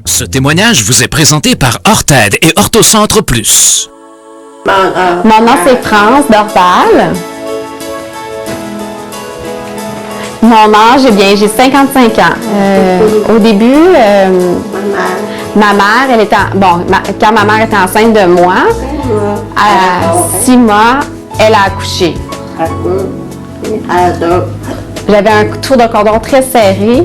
Ce témoignage vous est présenté par Orthède et Orthocentre Plus. Mon nom c'est France d'Orval. Mon âge, eh bien, j'ai 55 ans. Au début, ma mère, elle était quand ma mère était enceinte de moi, à 6 mois, elle a accouché. J'avais un tour de cordon très serré.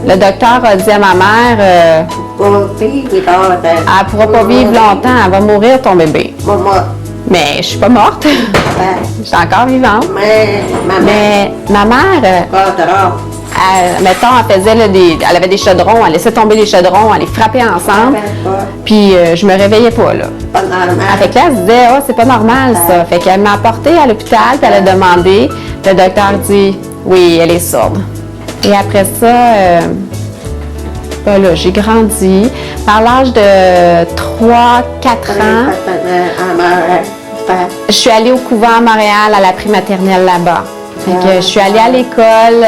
Le docteur a dit à ma mère, elle ne pourra pas vivre longtemps, elle va mourir ton bébé. Mais je suis pas morte. Je suis encore vivante. Mais ma mère, mettons, elle avait des chaudrons, elle laissait tomber les chaudrons, elle les frappait ensemble. Puis je me réveillais pas, là. Fait que là, elle se disait, oh, c'est pas normal, ça. Fait qu'elle m'a apportée à l'hôpital, puis elle a demandé. Le docteur dit, oui, elle est sourde. Et après ça, là, j'ai grandi. Par l'âge de 3-4 ans, je suis allée au couvent à Montréal, à la prématernelle là-bas. Fait que je suis allée à l'école.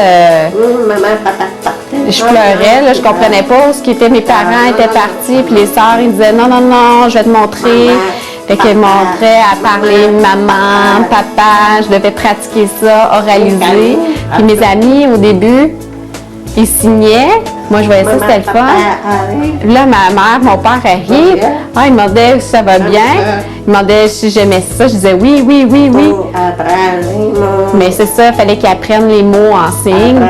Je pleurais, là, je comprenais pas ce qui était. Mes parents étaient partis, puis les sœurs, ils disaient non, non, non, je vais te montrer. Fait qu'elles montraient à parler maman, papa, je devais pratiquer ça, oraliser. Puis mes amis, au début, ils signaient. Moi, je voyais ça, c'était le fun. Là, ma mère, mon père arrive. Ah, il me demandait si ça va bien. Il me demandait si j'aimais ça. Je disais oui, oui, oui, oui. Mais c'est ça, il fallait qu'ils apprennent les mots en signe.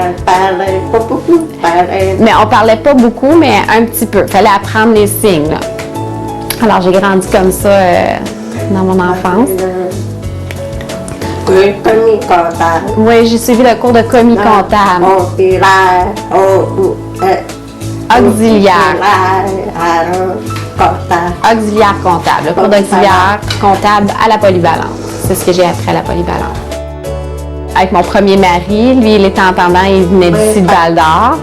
Mais on parlait pas beaucoup, mais un petit peu. Il fallait apprendre les signes, là. Alors, j'ai grandi comme ça dans mon enfance. Oui, j'ai suivi le cours de commis comptable. Auxiliaire. Auxiliaire comptable. Le cours d'auxiliaire comptable à la polyvalente. C'est ce que j'ai appris à la polyvalente. Avec mon premier mari, lui, il était entendant, il venait d'ici de Val-d'Or.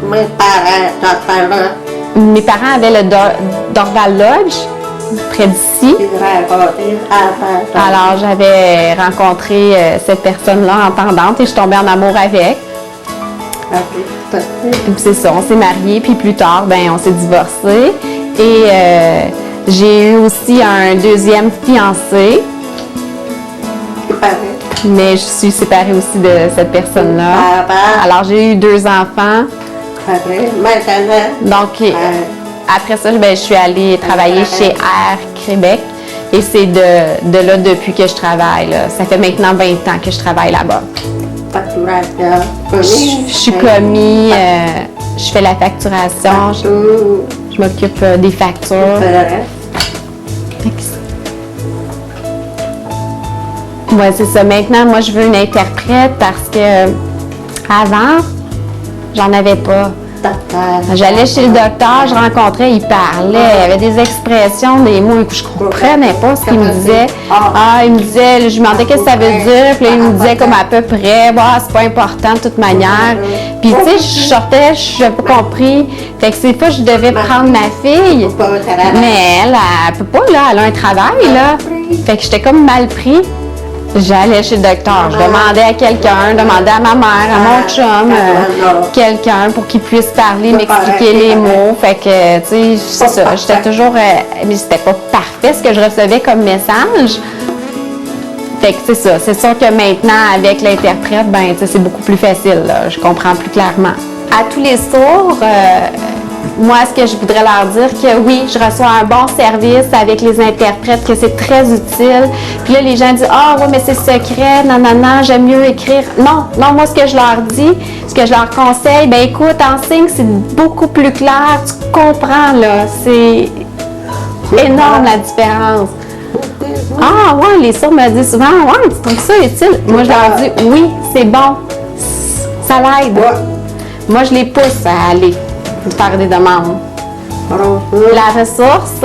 Mes parents avaient le Dorval Lodge, près d'ici. Alors, j'avais rencontré cette personne-là entendante et je suis tombée en amour avec. Puis c'est ça, on s'est mariés, puis plus tard, on s'est divorcés. Et j'ai eu aussi un deuxième fiancé. Mais je suis séparée aussi de cette personne-là. Alors, j'ai eu 2 enfants. Donc, après ça, je suis allée travailler chez Air Québec. Et c'est de là depuis que je travaille, là. Ça fait maintenant 20 ans que je travaille là-bas. Je suis commis, je fais la facturation, je m'occupe des factures. Oui, c'est ça. Maintenant, moi, je veux une interprète parce que avant, j'en avais pas. J'allais chez le docteur, je rencontrais, il parlait, il y avait des expressions, des mots, je comprenais pas ce qu'il me disait. Il me disait, je lui demandais qu'est-ce que ça veut dire, puis là, il me disait comme à peu près, c'est pas important de toute manière. Puis tu sais, je sortais, je n'avais pas compris. Fait que c'est pas je devais prendre ma fille, mais elle peut pas, là, elle a un travail, là. Fait que j'étais comme mal pris. J'allais chez le docteur, je demandais à quelqu'un, je demandais à ma mère, à mon chum, quelqu'un pour qu'il puisse parler, m'expliquer les mots. Fait que, tu sais, c'est ça, j'étais toujours, mais c'était pas parfait ce que je recevais comme message. Fait que c'est ça, c'est sûr que maintenant, avec l'interprète, tu sais, c'est beaucoup plus facile, là, je comprends plus clairement. À tous les sourds, moi, ce que je voudrais leur dire, que oui, je reçois un bon service avec les interprètes, que c'est très utile. Puis là, les gens disent, oui, mais c'est secret, non, non, non, j'aime mieux écrire. Non, non, moi, ce que je leur dis, ce que je leur conseille, écoute, en signe, c'est beaucoup plus clair, tu comprends, là, c'est énorme la différence. Les sourds me disent souvent, tu trouves ça utile? Moi, je leur dis, oui, c'est bon, ça l'aide. Moi, je les pousse à aller faire des demandes. La ressource,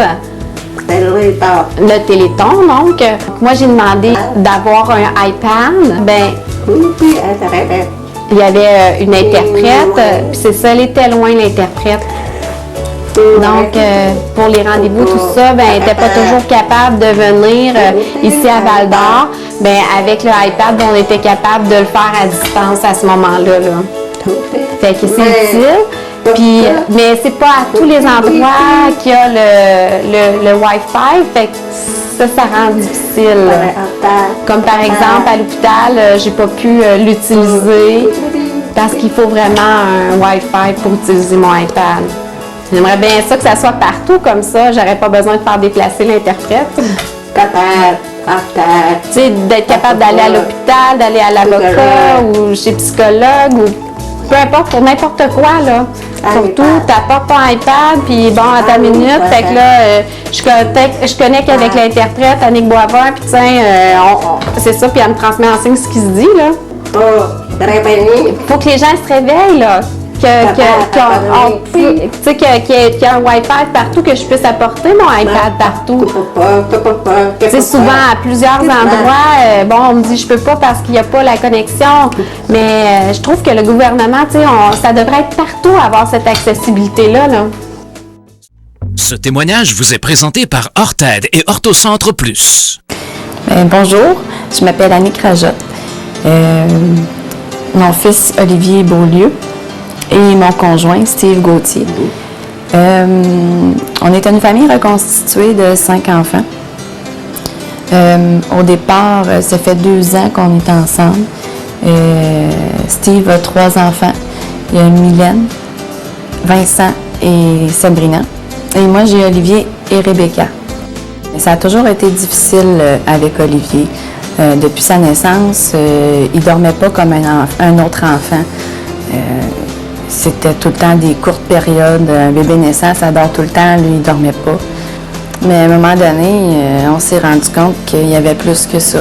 le Téléthon, donc. Moi, j'ai demandé d'avoir un iPad. Il y avait une interprète, puis c'est ça, elle était loin, l'interprète. Donc, pour les rendez-vous, tout ça, elle n'était pas toujours capable de venir ici à Val-d'Or. Avec le iPad, on était capable de le faire à distance à ce moment-là. Fait que c'est utile. Puis, mais c'est pas à tous les endroits qu'il y a le Wi-Fi, fait que ça rend difficile. Comme par exemple, à l'hôpital, j'ai pas pu l'utiliser parce qu'il faut vraiment un Wi-Fi pour utiliser mon iPad. J'aimerais bien ça que ça soit partout comme ça, j'aurais pas besoin de faire déplacer l'interprète. Tu sais, d'être capable d'aller à l'hôpital, d'aller à l'avocat ou chez psychologue ou peu importe, pour n'importe quoi, là. Surtout, tu apportes ton iPad, puis bon, à ta minute, fait que là, je connecte avec l'interprète, Annick Boisvert, puis tiens, c'est ça, puis elle me transmet en signe ce qui se dit, là. Faut que les gens se réveillent, là. Qu'il y ait un Wi-Fi partout, que je puisse apporter mon iPad partout. Souvent, à plusieurs endroits, on me dit je peux pas parce qu'il n'y a pas la connexion, mais je trouve que le gouvernement, ça devrait être partout, avoir cette accessibilité-là. Là. Ce témoignage vous est présenté par Orthed et Orthocentre Plus. Bonjour, je m'appelle Annick Rajotte. Mon fils Olivier Beaulieu et mon conjoint Steve Gauthier. On est une famille reconstituée de 5 enfants. Au départ, ça fait 2 ans qu'on est ensemble. Steve a 3 enfants. Il y a Mylène, Vincent et Sabrina. Et moi, j'ai Olivier et Rebecca. Ça a toujours été difficile avec Olivier. Depuis sa naissance, il ne dormait pas comme un autre enfant. C'était tout le temps des courtes périodes. Un bébé naissant, ça dort tout le temps. Lui, il ne dormait pas. Mais à un moment donné, on s'est rendu compte qu'il y avait plus que ça.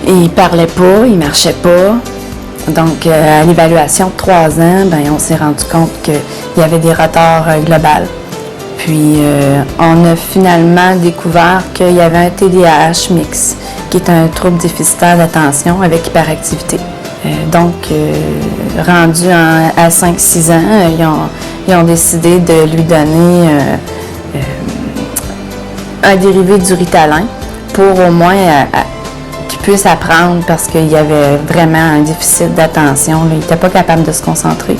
Et il ne parlait pas, il ne marchait pas. Donc, à l'évaluation de 3 ans, on s'est rendu compte qu'il y avait des retards globaux. Puis, on a finalement découvert qu'il y avait un TDAH mix, qui est un trouble déficitaire d'attention avec hyperactivité. Donc, rendu à 5-6 ans, ils ont décidé de lui donner un dérivé du Ritalin pour au moins qu'il puisse apprendre parce qu'il y avait vraiment un déficit d'attention. Il n'était pas capable de se concentrer.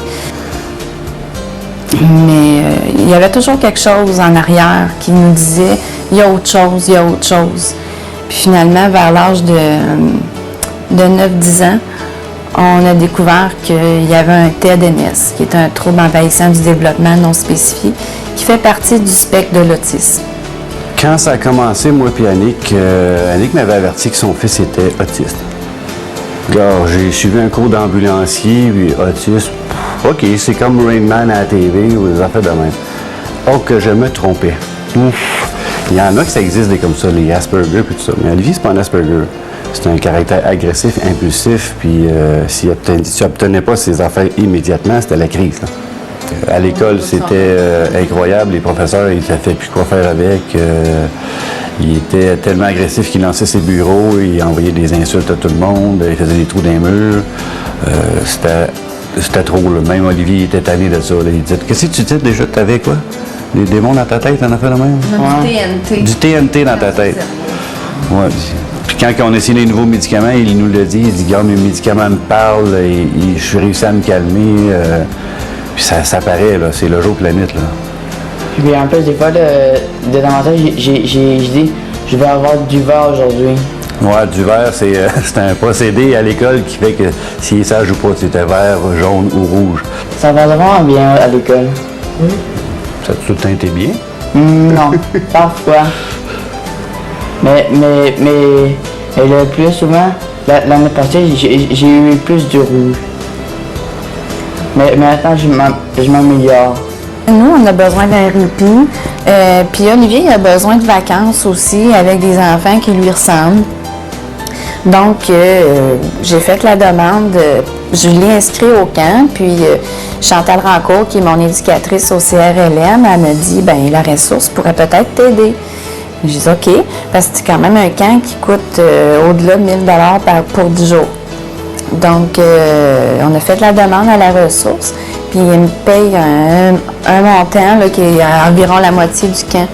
Mais il y avait toujours quelque chose en arrière qui nous disait « il y a autre chose, il y a autre chose ». Puis finalement, vers l'âge de 9-10 ans, on a découvert qu'il y avait un TEDNS, qui est un trouble envahissant du développement non spécifié, qui fait partie du spectre de l'autisme. Quand ça a commencé, moi et Annick, Annick m'avait averti que son fils était autiste. Alors, j'ai suivi un cours d'ambulancier, puis autisme, OK, c'est comme Rain Man à la TV ou des affaires de même. Oh, que je me trompais. Il y en a qui ça existe des comme ça, les Asperger et tout ça. Mais Olivier, c'est pas un Asperger. C'est un caractère agressif, impulsif, puis si tu n'obtenais pas ses affaires immédiatement, c'était la crise. Là. À l'école, c'était incroyable. Les professeurs, ils ne savaient plus quoi faire avec. Il était tellement agressif qu'il lançait ses bureaux, il envoyait des insultes à tout le monde, il faisait des trous dans les murs. C'était trop. Là. Même Olivier était tanné de ça. Là. Il disait « Qu'est-ce que tu disais déjà? Tu avais quoi? Des démons dans ta tête, t'en as fait de même? » Du TNT. Du TNT dans ta tête. Ouais. Puis quand on a essayé les nouveaux médicaments, il nous le dit. Il dit « Regarde, mes médicaments me parlent, et je suis réussi à me calmer. Puis ça paraît, là, c'est le jour et la nuit. Là. Puis en plus, des fois, de temps en temps, j'ai dit « Je vais avoir du verre aujourd'hui. » Ouais, du vert, c'est un procédé à l'école qui fait que s'il est sage ou pas, c'était vert, jaune ou rouge. Ça va vraiment bien à l'école. Oui. Ça a tout le temps été bien? Non, parfois. Mais le plus souvent, l'année passée, j'ai eu plus de rouge. Mais maintenant, je m'améliore. Nous, on a besoin d'un répit. Puis Olivier, il a besoin de vacances aussi avec des enfants qui lui ressemblent. Donc, j'ai fait la demande. Je l'ai inscrit au camp. Puis Chantal Rancourt, qui est mon éducatrice au CRLM, elle me dit, la ressource pourrait peut-être t'aider. J'ai dit, OK, parce que c'est quand même un camp qui coûte au-delà de 1 000 $ pour 10 jours. Donc, on a fait la demande à la ressource, puis ils me payent un montant là, qui est environ la moitié du camp.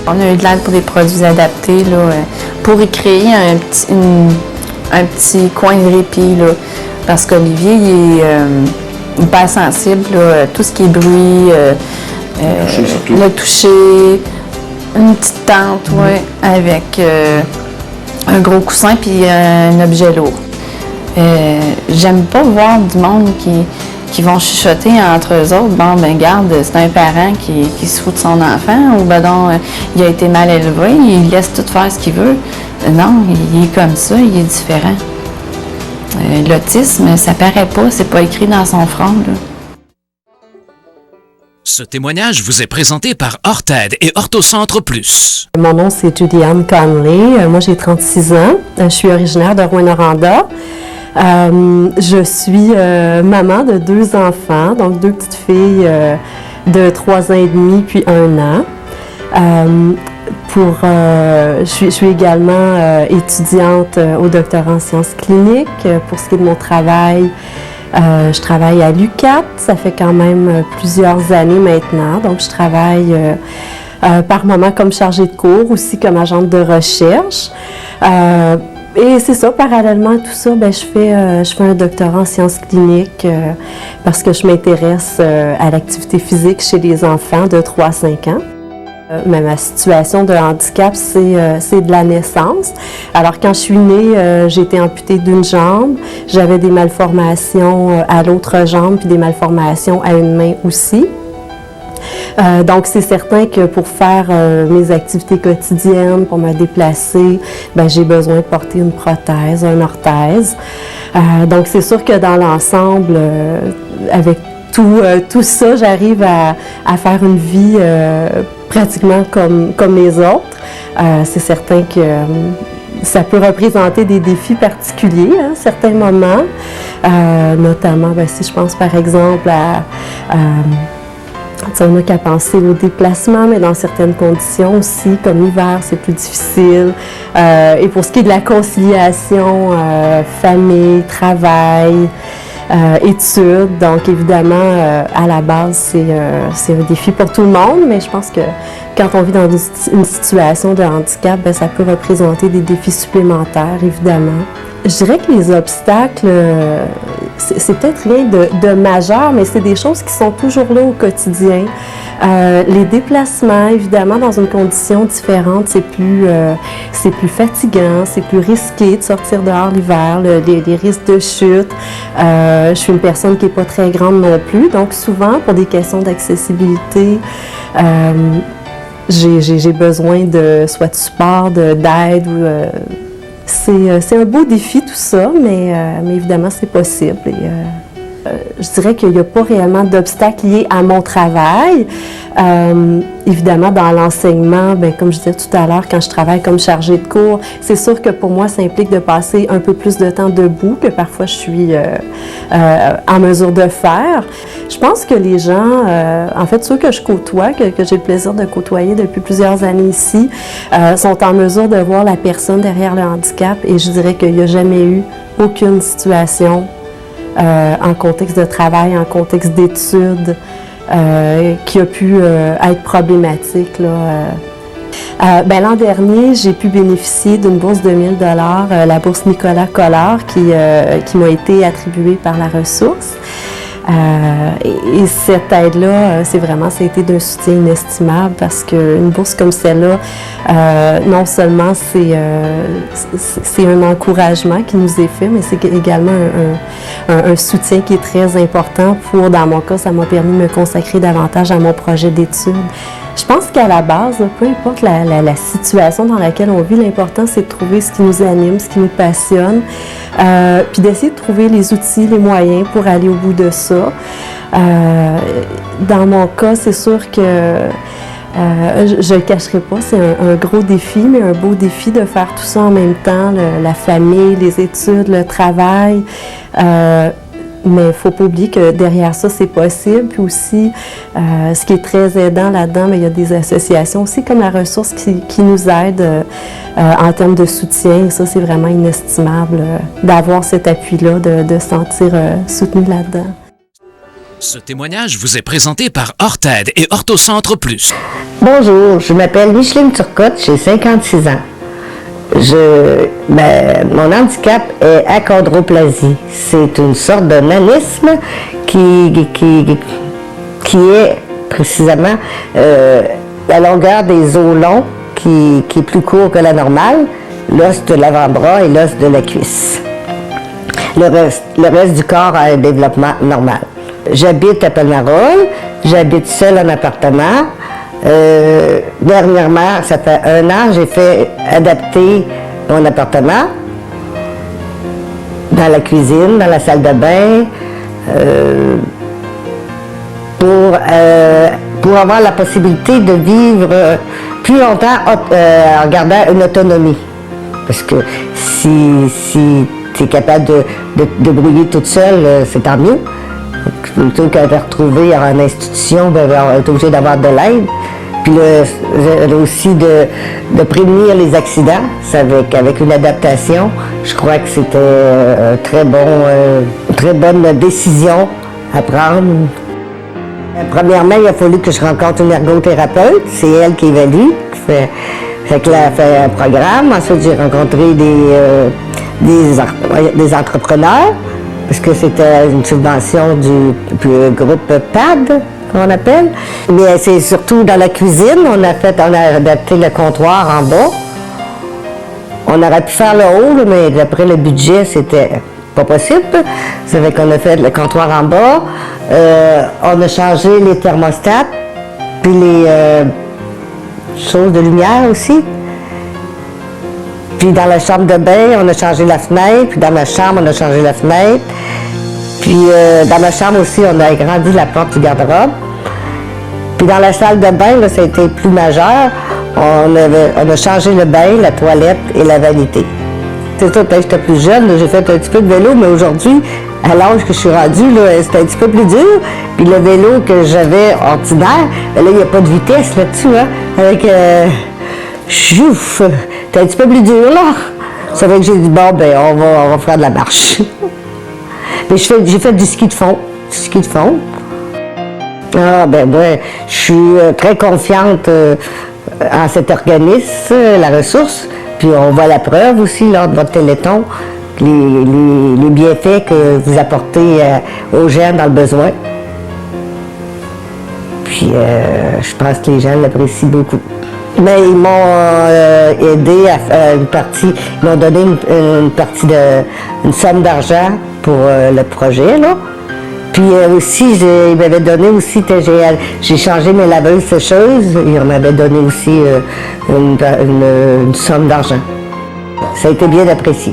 On a eu de l'aide pour des produits adaptés là, pour y créer un petit coin de répit. Là, parce qu'Olivier, hyper sensible, là, tout ce qui est bruit, le toucher, une petite tente, ouais, avec un gros coussin puis un objet lourd. J'aime pas voir du monde qui vont chuchoter entre eux autres. Bon, ben garde, c'est un parent qui se fout de son enfant, ou ben donc, il a été mal élevé, il laisse tout faire ce qu'il veut. Non, il est comme ça, il est différent. L'autisme, ça paraît pas, c'est pas écrit dans son front, là. Ce témoignage vous est présenté par Orthed et Orthocentre Plus. Mon nom, c'est Judy-Anne Conley. Moi, j'ai 36 ans. Je suis originaire de Rouyn-Noranda. Je suis maman de 2 enfants, donc 2 petites filles de 3 ans et demi puis 1 an. Je suis également étudiante au doctorat en sciences cliniques. Pour ce qui est de mon travail, je travaille à l'UQAT, ça fait quand même plusieurs années maintenant. Donc, je travaille par moment comme chargée de cours, aussi comme agente de recherche. Et c'est ça, parallèlement à tout ça, ben, je fais un doctorat en sciences cliniques parce que je m'intéresse à l'activité physique chez les enfants de 3 à 5 ans. Mais ma situation de handicap, c'est de la naissance. Alors, quand je suis née, j'ai été amputée d'une jambe. J'avais des malformations à l'autre jambe, puis des malformations à une main aussi. Donc, c'est certain que pour faire mes activités quotidiennes, pour me déplacer, ben, j'ai besoin de porter une prothèse, une orthèse. Donc, c'est sûr que dans l'ensemble, avec tout ça, j'arrive à faire une vie pratiquement comme les autres. C'est certain que ça peut représenter des défis particuliers à certains moments, notamment si je pense par exemple on n'a qu'à penser au déplacement, mais dans certaines conditions aussi, comme l'hiver, c'est plus difficile. Et pour ce qui est de la conciliation, famille, travail, études, donc évidemment, à la base, c'est un défi pour tout le monde, mais je pense que quand on vit dans une situation de handicap, ça peut représenter des défis supplémentaires, évidemment. Je dirais que les obstacles, c'est peut-être rien de majeur, mais c'est des choses qui sont toujours là au quotidien. Les déplacements, évidemment, dans une condition différente, c'est plus fatigant, c'est plus risqué de sortir dehors l'hiver, les risques de chute. Je suis une personne qui n'est pas très grande non plus, donc souvent, pour des questions d'accessibilité, j'ai besoin soit de support, d'aide ou... C'est un beau défi tout ça, mais évidemment c'est possible. Je dirais qu'il n'y a pas réellement d'obstacles liés à mon travail. Évidemment, dans l'enseignement, comme je disais tout à l'heure, quand je travaille comme chargée de cours, c'est sûr que pour moi, ça implique de passer un peu plus de temps debout que parfois je suis en mesure de faire. Je pense que les gens, en fait, ceux que je côtoie, que j'ai le plaisir de côtoyer depuis plusieurs années ici, sont en mesure de voir la personne derrière le handicap et je dirais qu'il n'y a jamais eu aucune situation en contexte de travail, en contexte d'études, qui a pu être problématique, là. L'an dernier, j'ai pu bénéficier d'une bourse de 1 000 $, la bourse Nicolas Collard, qui m'a été attribuée par la ressource. Et cette aide-là, ça a été d'un soutien inestimable parce qu'une bourse comme celle-là, non seulement c'est un encouragement qui nous est fait, mais c'est également un soutien qui est très important dans mon cas, ça m'a permis de me consacrer davantage à mon projet d'études. Je pense qu'à la base, peu importe la situation dans laquelle on vit, l'important c'est de trouver ce qui nous anime, ce qui nous passionne, puis d'essayer de trouver les outils, les moyens pour aller au bout de ça. Dans mon cas, c'est sûr que je ne le cacherai pas, c'est un gros défi, mais un beau défi de faire tout ça en même temps, la famille, les études, le travail. Mais il ne faut pas oublier que derrière ça, c'est possible. Puis aussi, ce qui est très aidant là-dedans, il y a des associations aussi comme la ressource qui nous aident en termes de soutien. Et ça, c'est vraiment inestimable d'avoir cet appui-là, de se sentir soutenu là-dedans. Ce témoignage vous est présenté par Orthed et Orthocentre Plus. Bonjour, je m'appelle Micheline Turcotte, j'ai 56 ans. Mon handicap est achondroplasie. C'est une sorte de nanisme qui est précisément la longueur des os longs qui est plus court que la normale, l'os de l'avant-bras et l'os de la cuisse. Le reste du corps a un développement normal. J'habite à Palmarol, j'habite seule en appartement. Dernièrement, ça fait 1 an, j'ai fait adapter mon appartement dans la cuisine, dans la salle de bain, pour avoir la possibilité de vivre plus longtemps en gardant une autonomie. Parce que si tu es capable de brouiller toute seule, c'est tant mieux. Plutôt qu'à te retrouver en institution, être obligé d'avoir de l'aide. Puis aussi de prévenir les accidents, avec une adaptation. Je crois que c'était une très bonne décision à prendre. Premièrement, il a fallu que je rencontre une ergothérapeute, c'est elle qui évalue. Fait qu'elle a fait un programme. Ensuite, j'ai rencontré des entrepreneurs, parce que c'était une subvention du groupe PAD, qu'on appelle. Mais c'est surtout dans la cuisine. On a adapté le comptoir en bas. On aurait pu faire le haut, mais d'après le budget, c'était pas possible. Ça fait qu'on a fait le comptoir en bas. On a changé les thermostats, puis les choses de lumière aussi. Puis dans la chambre de bain, on a changé la fenêtre. Puis dans ma chambre, on a changé la fenêtre. Puis dans ma chambre aussi, on a agrandi la porte du garde-robe. Puis dans la salle de bain, là, ça a été plus majeur. On a changé le bain, la toilette et la vanité. C'est ça, quand j'étais plus jeune, j'ai fait un petit peu de vélo, mais aujourd'hui, à l'âge que je suis rendue, c'était un petit peu plus dur. Puis le vélo que j'avais ordinaire, là, il n'y a pas de vitesse là-dessus, hein, avec chouf, c'est un petit peu plus dur, là. Ça fait que j'ai dit, bon, ben, on va faire de la marche. Mais j'ai fait du ski de fond. Ah, ben, ouais, je suis très confiante en cet organisme, la ressource. Puis on voit la preuve aussi lors de votre téléthon, les bienfaits que vous apportez aux gens dans le besoin. Puis je pense que les gens l'apprécient beaucoup. Mais ils m'ont aidé à faire une partie, ils m'ont donné une somme d'argent pour le projet, là. Puis aussi, ils m'avaient donné aussi, j'ai changé mes laveuses sécheuses, ils m'avaient donné aussi une somme d'argent. Ça a été bien apprécié.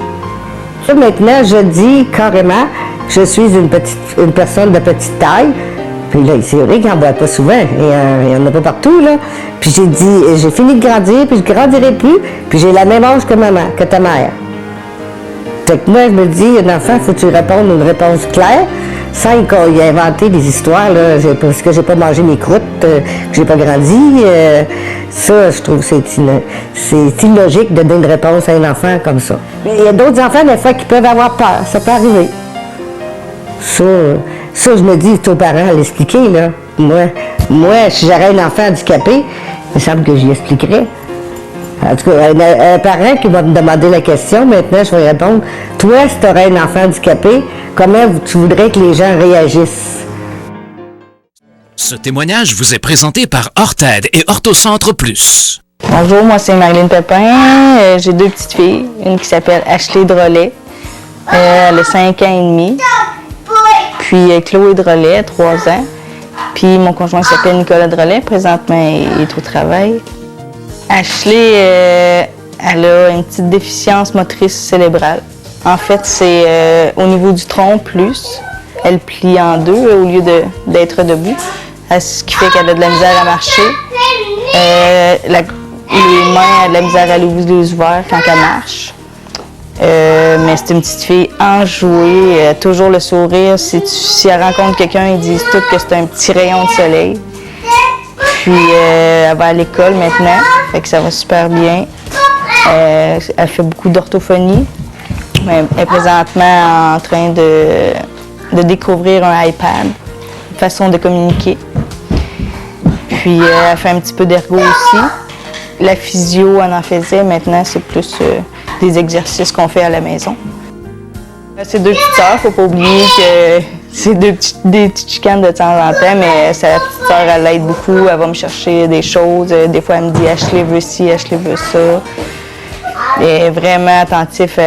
Maintenant, je dis carrément que je suis une personne de petite taille. Puis là, c'est vrai qu'il n'en voit pas souvent, il n'y en a pas partout, là. Puis j'ai dit, j'ai fini de grandir, puis je ne grandirai plus, puis j'ai la même âge que ta mère. Fait que moi, je me dis, un enfant, il faut que tu répondes une réponse claire, sans y inventer des histoires, là, parce que j'ai pas mangé mes croûtes, que j'ai pas grandi. Ça, je trouve que c'est illogique de donner une réponse à un enfant comme ça. Mais il y a d'autres enfants, des fois, qui peuvent avoir peur. Ça peut arriver. Ça, je me dis, c'est aux parents à l'expliquer, là. Moi, si j'aurais un enfant handicapé, il me semble que j'y expliquerais. En tout cas, un parent qui va me demander la question, maintenant, je vais répondre. Toi, si tu aurais un enfant handicapé, comment tu voudrais que les gens réagissent? Ce témoignage vous est présenté par Orthed et Orthocentre Plus. Bonjour, moi c'est Marilyn Pépin. J'ai 2 petites filles, une qui s'appelle Ashley Drolet, elle a 5 ans et demi, puis Chloé Drolet, 3 ans, puis mon conjoint s'appelle Nicolas Drolet, présentement il est au travail. Ashley, elle a une petite déficience motrice cérébrale. En fait, c'est au niveau du tronc plus. Elle plie en 2 au lieu d'être debout, ce qui fait qu'elle a de la misère à marcher. Les mains, elle a de la misère à les ouvrir quand elle marche. Mais c'est une petite fille enjouée, toujours le sourire. Si elle rencontre quelqu'un, ils disent tous que c'est un petit rayon de soleil. Puis elle va à l'école maintenant, fait que ça va super bien. Elle fait beaucoup d'orthophonie. Elle est présentement en train de découvrir un iPad, une façon de communiquer. Puis elle fait un petit peu d'ergo aussi. la physio, on en faisait. Maintenant, c'est plus des exercices qu'on fait à la maison. C'est 2 petites sœurs, faut pas oublier que c'est des petites chicanes de temps en temps, mais sa petite sœur, elle l'aide beaucoup, elle va me chercher des choses. Des fois, elle me dit « Ashley veut ci, Ashley veut ça ». Elle est vraiment attentif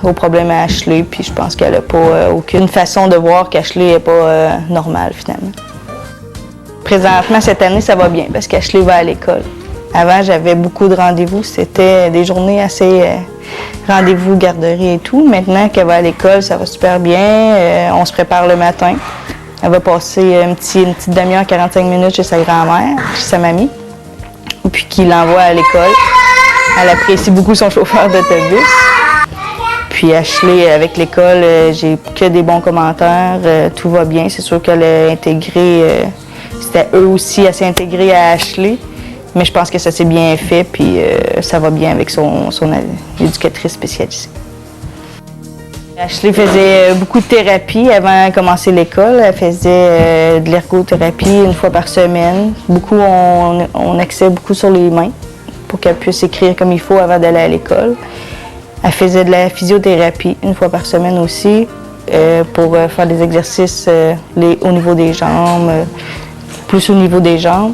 aux problèmes à Ashley, puis je pense qu'elle n'a pas aucune façon de voir qu'Ashley n'est pas normale, finalement. Présentement, cette année, ça va bien, parce qu'Ashley va à l'école. Avant, j'avais beaucoup de rendez-vous, c'était des journées assez rendez-vous, garderie et tout. Maintenant qu'elle va à l'école, ça va super bien. On se prépare le matin. Elle va passer une petite demi-heure, 45 minutes chez sa grand-mère, chez sa mamie, puis qui l'envoie à l'école. Elle apprécie beaucoup son chauffeur d'autobus. Puis Ashley, avec l'école, j'ai que des bons commentaires. Tout va bien. C'est sûr qu'elle a intégré, c'était eux aussi à s'intégrer à Ashley. Mais je pense que ça s'est bien fait, puis ça va bien avec son éducatrice spécialisée. Ashley faisait beaucoup de thérapie avant de commencer l'école. Elle faisait de l'ergothérapie 1 fois par semaine. On axait beaucoup sur les mains pour qu'elle puisse écrire comme il faut avant d'aller à l'école. Elle faisait de la physiothérapie 1 fois par semaine aussi pour faire des exercices au niveau des jambes, plus au niveau des jambes.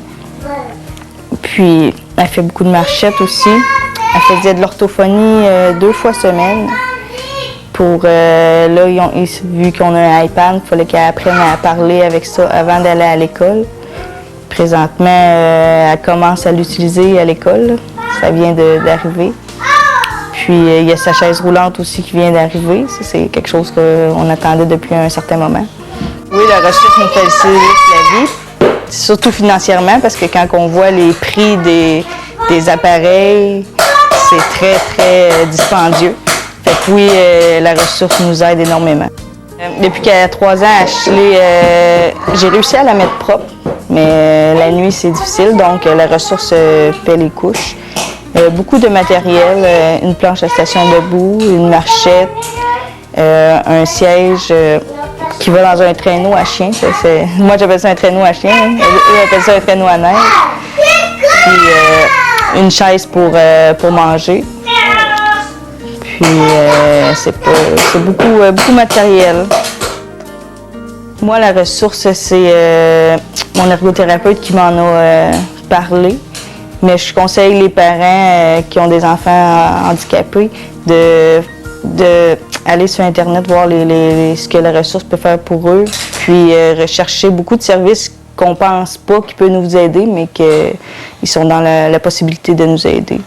Puis, elle fait beaucoup de marchettes aussi. Elle faisait de l'orthophonie 2 fois semaine. Là, vu qu'on a un iPad, il fallait qu'elle apprenne à parler avec ça avant d'aller à l'école. Présentement, elle commence à l'utiliser à l'école. Ça vient d'arriver. Puis, il y a sa chaise roulante aussi qui vient d'arriver. C'est quelque chose qu'on attendait depuis un certain moment. Oui, la ressource nous facilite la vie. Surtout financièrement, parce que quand on voit les prix des appareils, c'est très, très dispendieux. Fait que oui, la ressource nous aide énormément. Depuis qu'elle a 3 ans, Ashley, j'ai réussi à la mettre propre, mais la nuit, c'est difficile, donc la ressource fait les couches. Beaucoup de matériel, une planche à station debout, une marchette, un siège qui va dans un traîneau à chien. Moi, j'appelle ça un traîneau à chien. Eux appellent ça un traîneau à neige. Puis une chaise pour manger. Puis c'est beaucoup de matériel. Moi, la ressource, c'est mon ergothérapeute qui m'en a parlé. Mais je conseille les parents qui ont des enfants handicapés de aller sur Internet, voir ce que la ressource peut faire pour eux, puis rechercher beaucoup de services qu'on pense pas qu'ils peuvent nous aider, mais qu'ils sont dans la possibilité de nous aider.